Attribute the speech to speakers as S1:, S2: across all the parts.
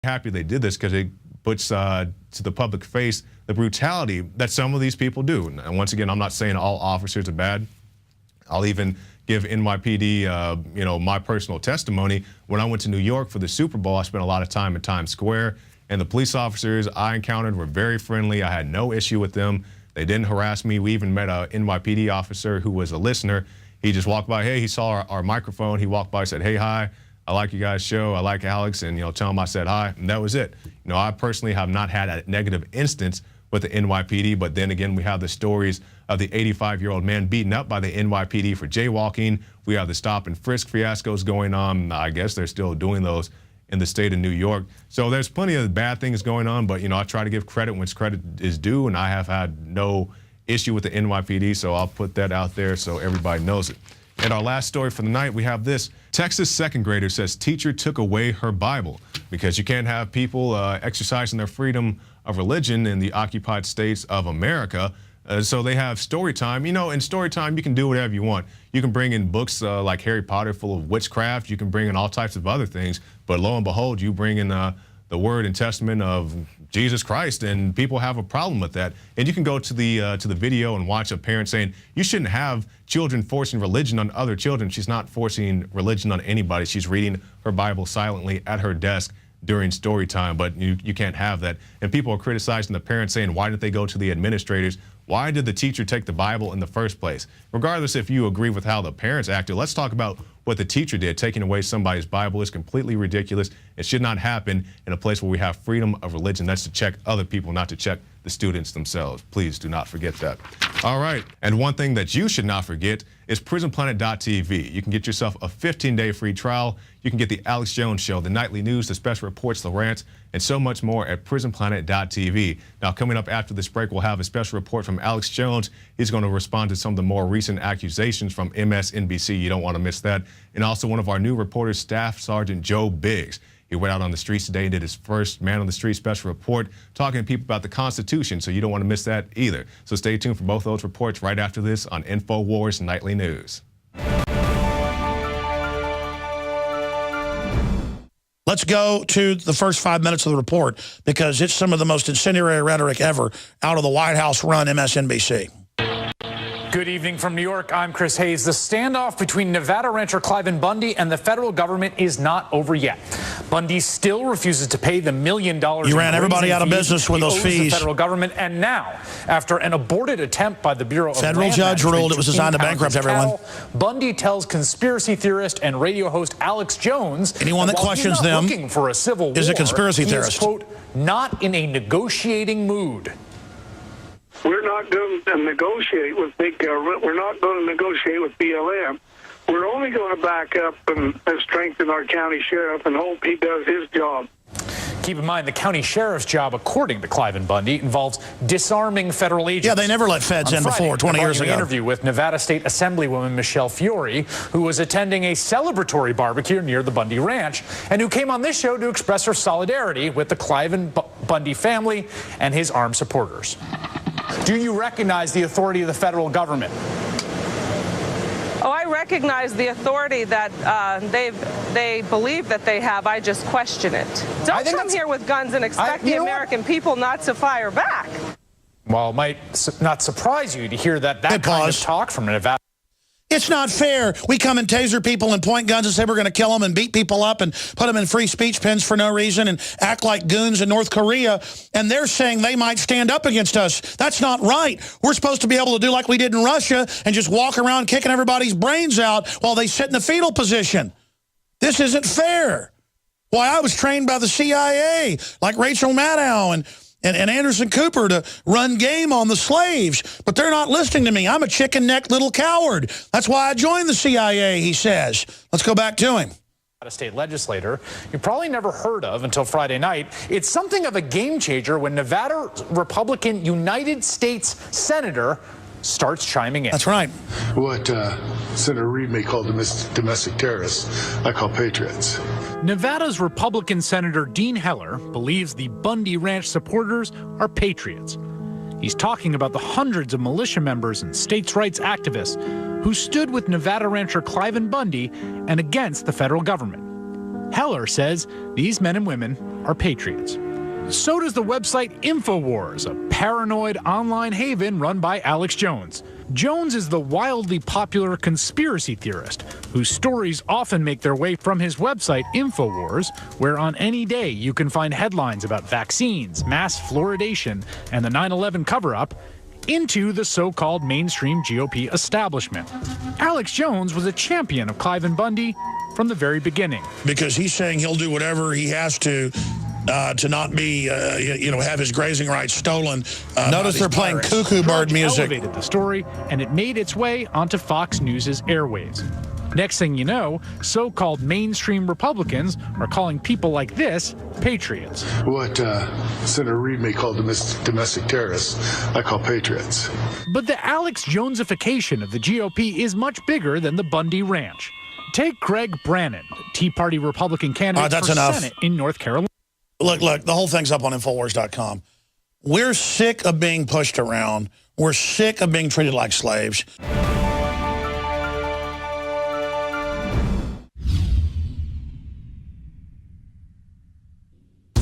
S1: happy they did this because it puts to the public face the brutality that some of these people do. And once again, I'm not saying all officers are bad. I'll even give NYPD, my personal testimony. When I went to New York for the Super Bowl, I spent a lot of time in Times Square, and the police officers I encountered were very friendly. I had no issue with them. They didn't harass me. We even met a NYPD officer who was a listener. He just walked by. Hey, he saw our microphone. He walked by, said, "Hey, hi. I like you guys' show. I like Alex," and tell him I said hi, and that was it. I personally have not had a negative instance with the NYPD, but then again, we have the stories of the 85-year-old man beaten up by the NYPD for jaywalking. We have the stop and frisk fiascos going on. I guess they're still doing those in the state of New York. So there's plenty of bad things going on, but I try to give credit when credit is due, and I have had no issue with the NYPD, so I'll put that out there so everybody knows it. And our last story for the night, we have this. Texas second grader says teacher took away her Bible because you can't have people exercising their freedom of religion in the occupied states of America. So they have story time. In story time, you can do whatever you want. You can bring in books like Harry Potter full of witchcraft. You can bring in all types of other things. But lo and behold, you bring in the word and testament of Jesus Christ, and people have a problem with that. And you can go to the video and watch a parent saying, you shouldn't have children forcing religion on other children. She's not forcing religion on anybody. She's reading her Bible silently at her desk during story time, but you can't have that. And people are criticizing the parents, saying, why didn't they go to the administrators? Why did the teacher take the Bible in the first place? Regardless if you agree with how the parents acted, let's talk about what the teacher did. Taking away somebody's Bible is completely ridiculous. It should not happen in a place where we have freedom of religion. That's to check other people, not to check the students themselves. Please do not forget that. All right, and one thing that you should not forget is prisonplanet.tv. You can get yourself a 15-day free trial. You can get the Alex Jones Show, the nightly news, the special reports, the rants, and so much more at prisonplanet.tv. Now, coming up after this break, we'll have a special report from Alex Jones. He's going to respond to some of the more recent accusations from MSNBC. You don't want to miss that. And also one of our new reporters, Staff Sergeant Joe Biggs. He went out on the streets today and did his first Man on the Street special report, talking to people about the Constitution, so you don't want to miss that either. So stay tuned for both those reports right after this on INFOWARS Nightly News.
S2: Let's go to the first 5 minutes of the report, because it's some of the most incendiary rhetoric ever out of the White House-run MSNBC.
S3: Good evening from New York. I'm Chris Hayes. The standoff between Nevada rancher Cliven Bundy and the federal government is not over yet. Bundy still refuses to pay the $1 million.
S2: You ran everybody out of business with those fees.
S3: The federal government, and now, after an aborted attempt by the Bureau of
S2: Federal judge ruled it was designed to bankrupt everyone.
S3: Bundy tells conspiracy theorist and radio host Alex Jones,
S2: anyone that questions them
S3: looking for a civil
S2: is
S3: war,
S2: a conspiracy theorist.
S3: He is, quote, not in a negotiating mood.
S4: We're not going to negotiate with big government. We're not going to negotiate with BLM. We're only going to back up and strengthen our county sheriff and hope he does his job.
S3: Keep in mind, the county sheriff's job, according to Cliven Bundy, involves disarming federal agents.
S2: Yeah, they never let feds in before, 20 years ago.
S3: An interview with Nevada State Assemblywoman Michelle Fiore, who was attending a celebratory barbecue near the Bundy Ranch, and who came on this show to express her solidarity with the Cliven Bundy family and his armed supporters. Do you recognize the authority of the federal government?
S5: Oh, I recognize the authority that they believe that they have. I just question it. Don't come here with guns and expect the American people not to fire back.
S3: Well, it might not surprise you to hear that kind of talk from Nevada.
S2: It's not fair. We come and taser people and point guns and say we're going to kill them and beat people up and put them in free speech pens for no reason and act like goons in North Korea, and they're saying they might stand up against us. That's not right. We're supposed to be able to do like we did in Russia and just walk around kicking everybody's brains out while they sit in the fetal position. This isn't fair. Why, I was trained by the CIA, like Rachel Maddow and Anderson Cooper, to run game on the slaves, but they're not listening to me. I'm a chicken-necked little coward. That's why I joined the CIA, he says. Let's go back to him.
S3: A state legislator you probably never heard of until Friday night. It's something of a game changer when Nevada Republican United States Senator starts chiming in.
S2: That's right.
S6: What Senator Reid may call domestic terrorists, I call patriots.
S3: Nevada's Republican Senator Dean Heller believes the Bundy Ranch supporters are patriots. He's talking about the hundreds of militia members and states' rights activists who stood with Nevada rancher Cliven Bundy and against the federal government. Heller says these men and women are patriots. So does the website INFOWARS, a paranoid online haven run by Alex Jones. Jones is the wildly popular conspiracy theorist whose stories often make their way from his website INFOWARS, where on any day you can find headlines about vaccines, mass fluoridation, and the 9/11 cover-up, into the so-called mainstream GOP establishment. Alex Jones was a champion of Cliven Bundy from the very beginning.
S2: Because he's saying he'll do whatever he has to not be, have his grazing rights stolen. Notice they're playing cuckoo bird music.
S3: Elevated the story, and it made its way onto Fox News' airwaves. Next thing you know, so-called mainstream Republicans are calling people like this patriots.
S6: What Senator Reid may call domestic terrorists, I call patriots.
S3: But the Alex Jonesification of the GOP is much bigger than the Bundy Ranch. Take Greg Brannon, the Tea Party Republican candidate for Senate in North Carolina.
S2: Look, the whole thing's up on InfoWars.com. We're sick of being pushed around. We're sick of being treated like slaves.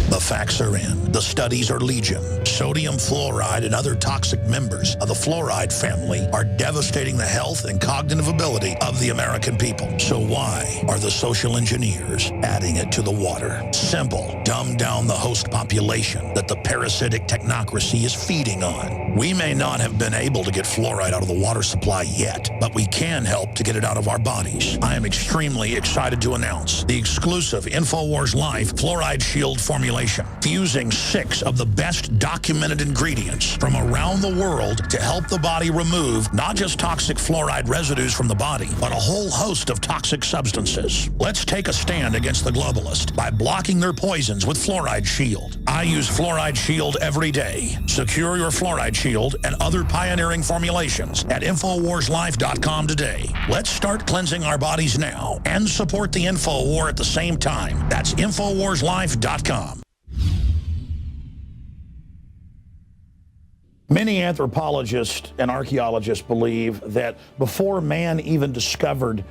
S2: The facts are in. The studies are legion. Sodium fluoride and other toxic members of the fluoride family are devastating the health and cognitive ability of the American people. So why are the social engineers adding it to the water? Simple. Dumb down the host population that the parasitic technocracy is feeding on. We may not have been able to get fluoride out of the water supply yet, but we can help to get it out of our bodies. I am extremely excited to announce the exclusive InfoWars Life Fluoride Shield formulation, fusing 6 of the best documented ingredients from around the world to help the body remove not just toxic fluoride residues from the body, but a whole host of toxic substances. Let's take a stand against the globalists by blocking their poisons with Fluoride Shield. I use Fluoride Shield every day. Secure your Fluoride Shield and other pioneering formulations at InfoWarsLife.com today. Let's start cleansing our bodies now and support the Info War at the same time. That's InfoWarsLife.com. Many anthropologists and archaeologists believe that before man even discovered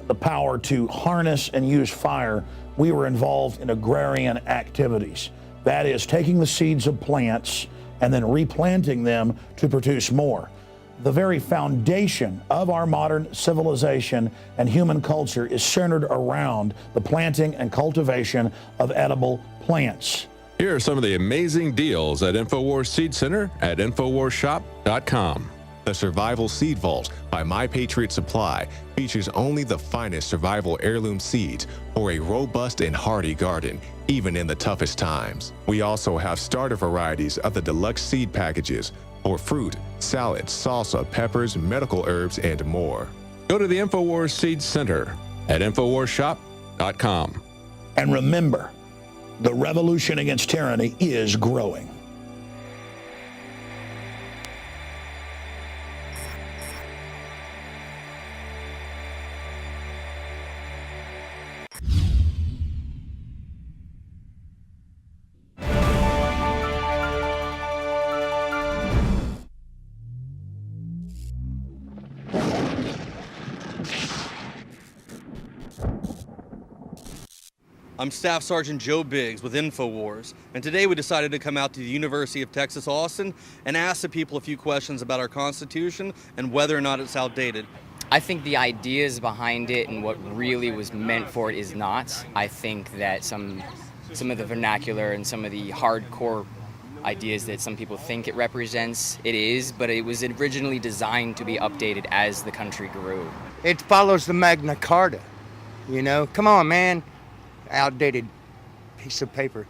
S2: the power to harness and use fire, we were involved in agrarian activities. That is, taking the seeds of plants and then replanting them to produce more. The very foundation of our modern civilization and human culture is centered around the planting and cultivation of edible plants.
S7: Here are some of the amazing deals at InfoWars Seed Center at InfoWarsShop.com.
S1: The Survival Seed Vault by My Patriot Supply features only the finest survival heirloom seeds for a robust and hardy garden, even in the toughest times. We also have starter varieties of the deluxe seed packages for fruit, salad, salsa, peppers, medical herbs, and more.
S7: Go to the InfoWars Seed Center at InfoWarsShop.com.
S2: And remember, the revolution against tyranny is growing.
S8: I'm Staff Sergeant Joe Biggs with InfoWars, and today we decided to come out to the University of Texas, Austin, and ask the people a few questions about our Constitution and whether or not it's outdated.
S9: I think the ideas behind it and what really was meant for it is not. I think that some of the vernacular and some of the hardcore ideas that some people think it represents, it is, but it was originally designed to be updated as the country grew.
S10: It follows the Magna Carta, you know? Come on, man. Outdated piece of paper.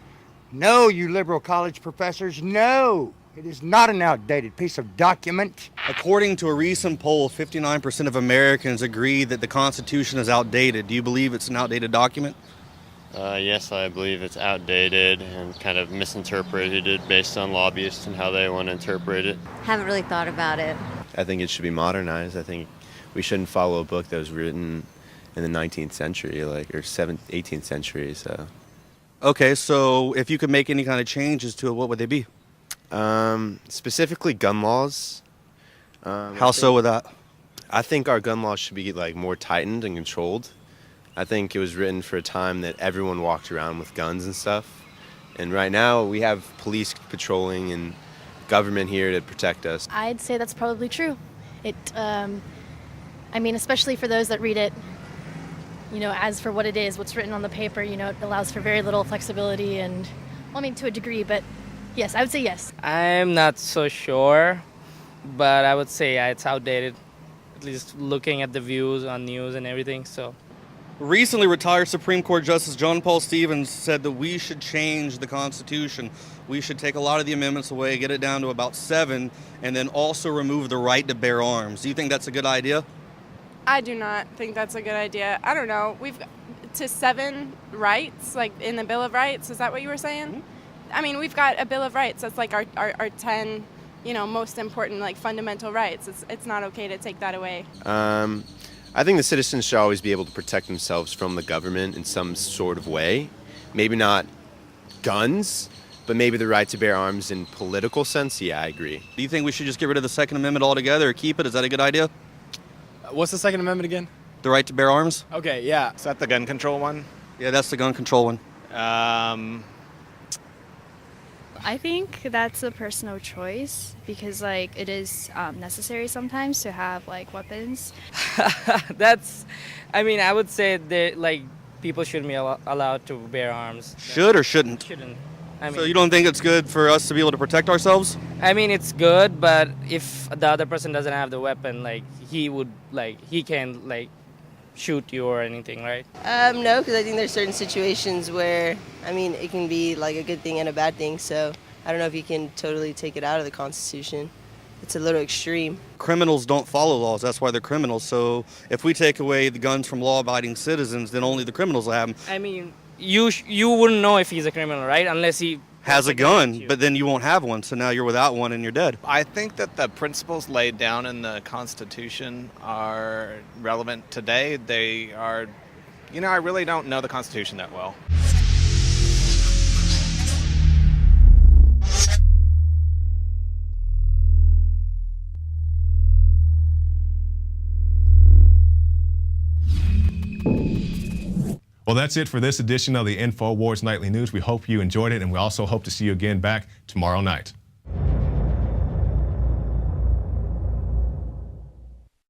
S10: No, you liberal college professors, no. It is not an outdated piece of document.
S8: According to a recent poll, 59% of Americans agree that the Constitution is outdated. Do you believe it's an outdated document?
S11: Yes, I believe it's outdated and kind of misinterpreted based on lobbyists and how they want to interpret it.
S12: Haven't really thought about it.
S13: I think it should be modernized. I think we shouldn't follow a book that was written in the 19th century, or 18th century. So,
S8: okay, so if you could make any kind of changes to it, what would they be?
S13: Specifically gun laws.
S8: How so with that?
S13: I think our gun laws should be more tightened and controlled. I think it was written for a time that everyone walked around with guns and stuff. And right now we have police patrolling and government here to protect us.
S12: I'd say that's probably true. I mean, especially for those that read it, as for what it is, what's written on the paper, it allows for very little flexibility and, well, I mean, to a degree, but yes, I would say yes.
S14: I'm not so sure, but I would say it's outdated, at least looking at the views on news and everything, so.
S8: Recently retired Supreme Court Justice John Paul Stevens said that we should change the Constitution. We should take a lot of the amendments away, get it down to about 7, and then also remove the right to bear arms. Do you think that's a good idea?
S15: I do not think that's a good idea. I don't know. We've to 7 rights, like in the Bill of Rights. Is that what you were saying? Mm-hmm. I mean, we've got a Bill of Rights. That's like our 10, most important, like, fundamental rights. It's not okay to take that away.
S13: I think the citizens should always be able to protect themselves from the government in some sort of way. Maybe not guns, but maybe the right to bear arms in political sense. Yeah, I agree.
S8: Do you think we should just get rid of the Second Amendment altogether or keep it? Is that a good idea?
S16: What's the Second Amendment again?
S8: The right to bear arms?
S16: Okay, yeah. Is that the gun control one?
S8: Yeah, that's the gun control one.
S17: I think that's a personal choice because, like, it is necessary sometimes to have, like, weapons.
S14: I would say that, like, people shouldn't be allowed to bear arms.
S8: Should or shouldn't?
S14: Shouldn't.
S8: So you don't think it's good for us to be able to protect ourselves?
S14: I mean, it's good, but if the other person doesn't have the weapon, like, he can, like, shoot you or anything, right?
S18: No, because I think there's certain situations where, it can be like a good thing and a bad thing, so I don't know if you can totally take it out of the Constitution. It's a little extreme.
S8: Criminals don't follow laws, that's why they're criminals, so if we take away the guns from law-abiding citizens, then only the criminals will have them.
S14: I mean, you wouldn't know if he's a criminal, right? Unless he
S8: has a gun, but then you won't have one, so now you're without one and you're dead.
S16: I think that the principles laid down in the Constitution are relevant today. They are, I really don't know the Constitution that well.
S1: Well, that's it for this edition of the InfoWars Nightly News. We hope you enjoyed it, and we also hope to see you again back tomorrow night.